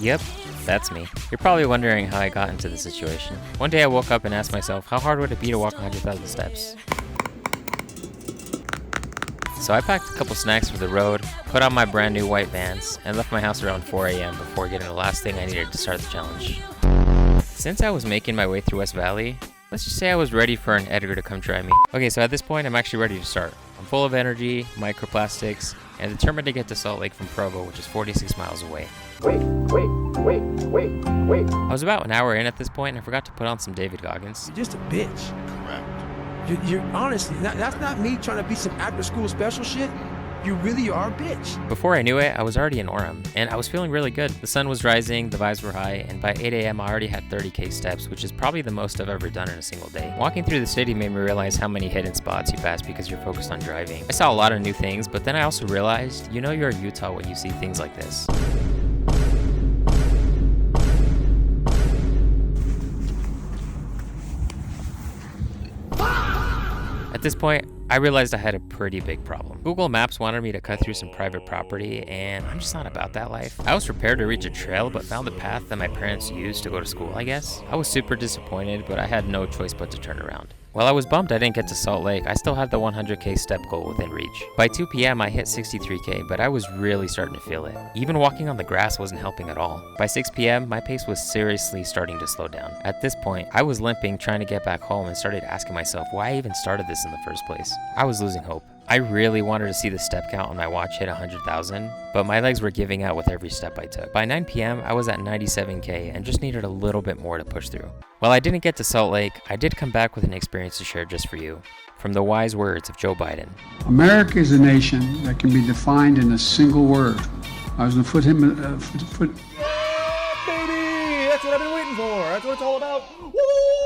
Yep, that's me. You're probably wondering how I got into this situation. One day I woke up and asked myself, how hard would it be to walk 100,000 steps? So I packed a couple snacks for the road, put on my brand new white Vans, and left my house around 4 a.m. before getting the last thing I needed to start the challenge. Since I was making my way through West Valley, let's just say I was ready for an Edgar to come try me. Okay, so at this point, I'm actually ready to start. I'm full of energy, microplastics, and determined to get to Salt Lake from Provo, which is 46 miles away. Wait. I was about an hour in at this point, and I forgot to put on some David Goggins. You're just a bitch. Correct. You're honestly, that's not me trying to be some after school special shit. You really are a bitch. Before I knew it, I was already in Orem, and I was feeling really good. The sun was rising, the vibes were high, and by 8 a.m. I already had 30k steps, which is probably the most I've ever done in a single day. Walking through the city made me realize how many hidden spots you pass because you're focused on driving. I saw a lot of new things, but then I also realized, you know you're in Utah when you see things like this. At this point, I realized I had a pretty big problem. Google Maps wanted me to cut through some private property, and I'm just not about that life. I was prepared to reach a trail, but found the path that my parents used to go to school, I guess. I was super disappointed, but I had no choice but to turn around. While I was bummed I didn't get to Salt Lake, I still had the 100k step goal within reach. By 2 p.m. I hit 63k, but I was really starting to feel it. Even walking on the grass wasn't helping at all. By 6 p.m. my pace was seriously starting to slow down. At this point, I was limping trying to get back home and started asking myself why I even started this in the first place. I was losing hope. I really wanted to see the step count on my watch hit 100,000, but my legs were giving out with every step I took. By 9 p.m. I was at 97k and just needed a little bit more to push through. While I didn't get to Salt Lake, I did come back with an experience to share just for you. From the wise words of Joe Biden. America is a nation that can be defined in a single word. I was going to Yeah, baby! That's what I've been waiting for. That's what it's all about. Woo!